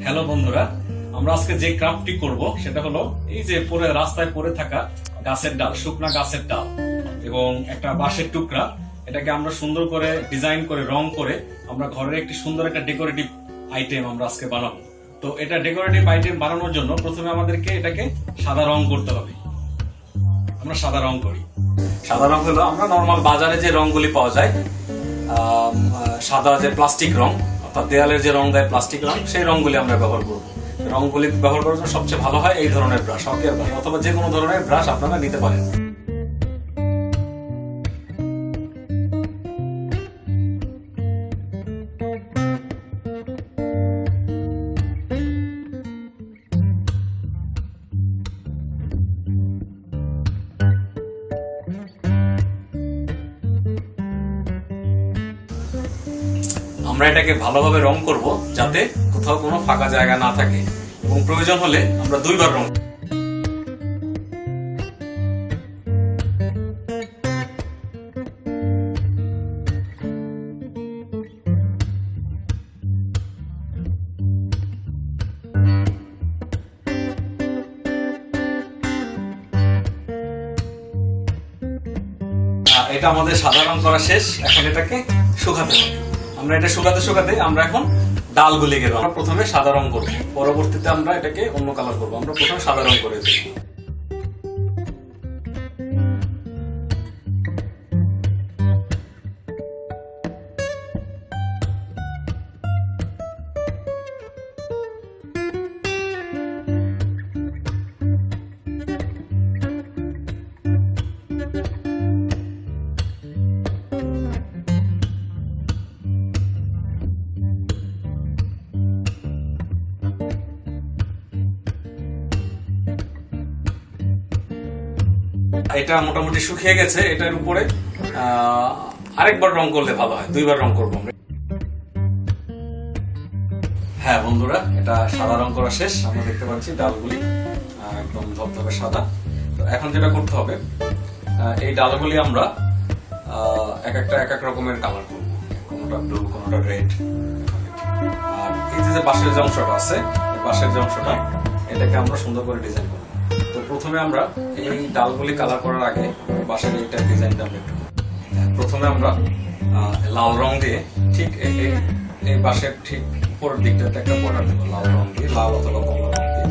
Hello বন্ধুরা, আমরা আজকে যে ক্রাফটটি করব সেটা হলো এই যে পরে রাস্তায় পড়ে থাকা গাছের ডাল, শুকনা গাছের ডাল এবং একটা বাঁশের টুকরা, এটাকে আমরা সুন্দর করে ডিজাইন করে রং করে আমরা ঘরের একটি সুন্দর একটা ডেকোরেটিভ আইটেম আমরা আজকে বানাবো। তো এটা ডেকোরেটিভ আইটেম বানানোর জন্য প্রথমে আমাদেরকে এটাকে সাদা রং করতে হবে। আমরা সাদা রং করি। সাদা রং হলো আমরা নর্মাল বাজারে যে রংগুলি পাওয়া যায়, সাদা যে প্লাস্টিক রং অর্থাৎ দেয়ালের যে রং দেয় প্লাস্টিক রং, সেই রংগুলি আমরা ব্যবহার করব। রংগুলি ব্যবহার করার জন্য সবচেয়ে ভালো হয় এই ধরনের ব্রাশ, হকের ব্রাশ অথবা যে কোনো ধরনের ব্রাশ আপনারা নিতে পারেন। আমরা এটাকে ভালোভাবে রং করব যাতে কোথাও কোনো ফাঁকা জায়গা না থাকে এবং প্রয়োজন হলে আমরা দুইবার রং। এটা আমাদের সাদা রং করা শেষ, এখন এটাকে শুকাতে হবে। আমরা এটা শুকাতে শুকাতে আমরা এখন ডালগুলিকে রং, প্রথমে সাদা রং করবো, পরবর্তীতে আমরা এটাকে অন্য কালার করবো। আমরা প্রথমে সাদা রং করে দেবো। এটা মোটামুটি শুকিয়ে গেছে। এটার উপরে আরেকবার রং করলে ভালো হয়, দুইবার রং করবো আমরা। হ্যাঁ বন্ধুরা, এটা সাদা রং করা শেষ। আমরা দেখতে পাচ্ছি ডালগুলি একদম ধবধবে সাদা। তো এখন যেটা করতে হবে, এই ডালগুলি আমরা এক এক রকমের কালার করবো, কোনোটা ব্লু, কোনোটা রেড। আর এই যে বাঁশের যে অংশটা আছে, এই বাঁশের যে অংশটা, এটাকে আমরা সুন্দর করে ডিজাইন করবো। তো প্রথমে আমরা এই ডালগুলি কালার করার আগে বাঁশের এইটা ডিজাইনটা আমরা একটু, প্রথমে আমরা লাল রং দিয়ে ঠিক এই বাঁশের ঠিক উপরের দিকটাতে একটা বর্ডার দেবো লাল রং দিয়ে, লাল অথবা কমলা রং দিয়ে।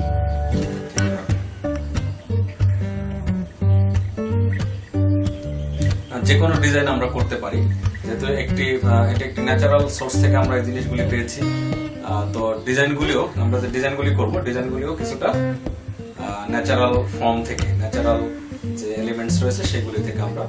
যে কোনো ডিজাইন আমরা করতে পারি, যেহেতু এটা একটি ন্যাচারাল সোর্স থেকে আমরা এই জিনিসগুলি পেয়েছি। তো ডিজাইনগুলিও আমরা যে ডিজাইনগুলি করবো, ডিজাইনগুলিও কিছুটা ন্যাচারাল ফর্ম থেকে, ন্যাচারাল যে এলিমেন্টস রয়েছে সেগুলি থেকে আমরা।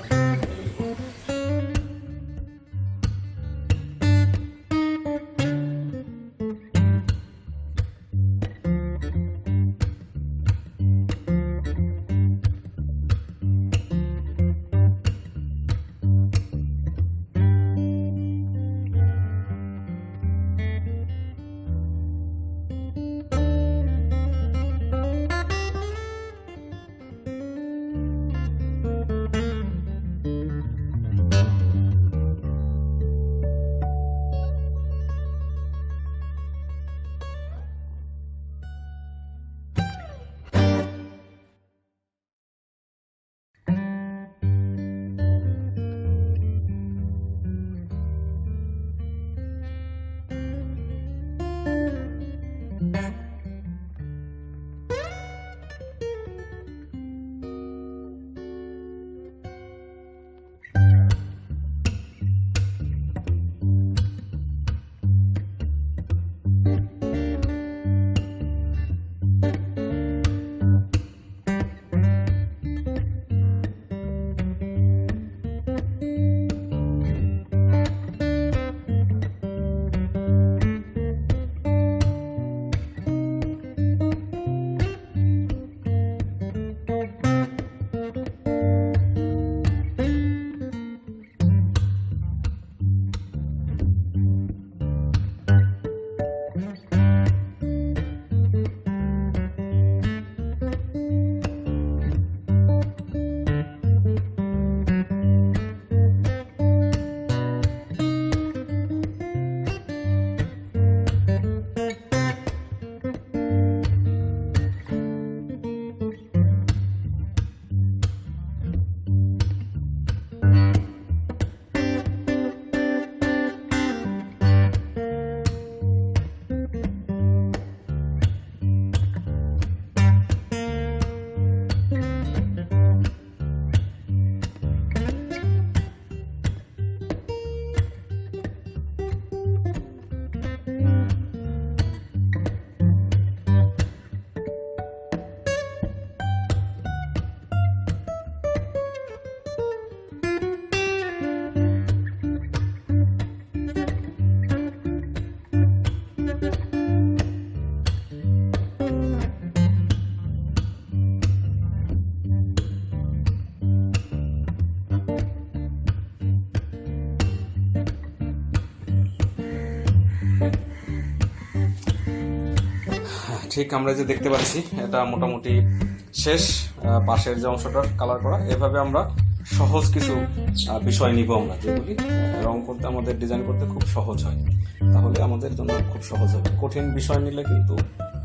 ঠিক আমরা যে দেখতে পাচ্ছি এটা মোটামুটি শেষ। পাশের যে অংশটা কালার করা, এভাবে আমরা সহজ কিছু বিষয় নিব আমরা, যেগুলি রং করতে আমাদের ডিজাইন করতে খুব সহজ হয়, তাহলে আমাদের জন্য খুব সহজ হবে। কঠিন বিষয় নিলে কিন্তু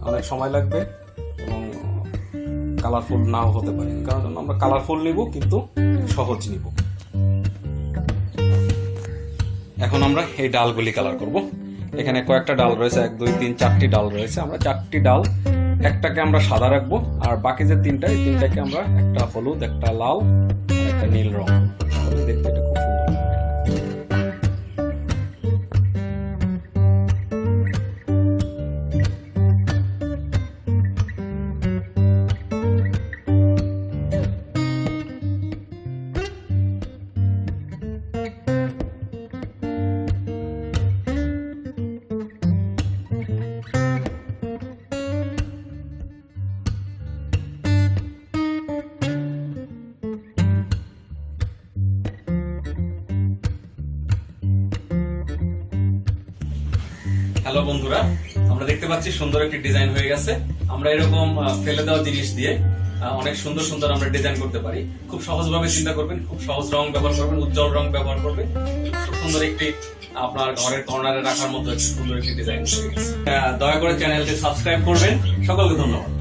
অনেক সময় লাগবে এবং কালারফুল নাও হতে পারে, কারণ জন্য আমরা কালারফুল নিব কিন্তু সহজ নিব। এখন আমরা এই ডালগুলি কালার করব। এখানে কয়েকটা ডাল রয়েছে, 1 2 3 4টি ডাল রয়েছে। আমরা 4টি ডাল, একটাকে আমরা সাদা রাখবো, আর বাকি যে তিনটাকে আমরা একটা হলুদ, একটা লাল, একটা নীল রং, তাহলে দেখতে এটা খুব সুন্দর। হ্যালো বন্ধুরা, আমরা দেখতে পাচ্ছি সুন্দর একটি ডিজাইন হয়ে গেছে। আমরা এরকম ফেলে দেওয়া জিনিস দিয়ে অনেক সুন্দর সুন্দর আমরা ডিজাইন করতে পারি। খুব সহজভাবে চিন্তা করবেন, খুব সহজ রং ব্যবহার করবেন, উজ্জ্বল রং ব্যবহার করবেন, খুব সুন্দর একটি আপনার ঘরের কর্নারে রাখার মতো একটি সুন্দর একটি ডিজাইন হয়ে গেছে। দয়া করে চ্যানেলটি সাবস্ক্রাইব করবেন। সকলকে ধন্যবাদ।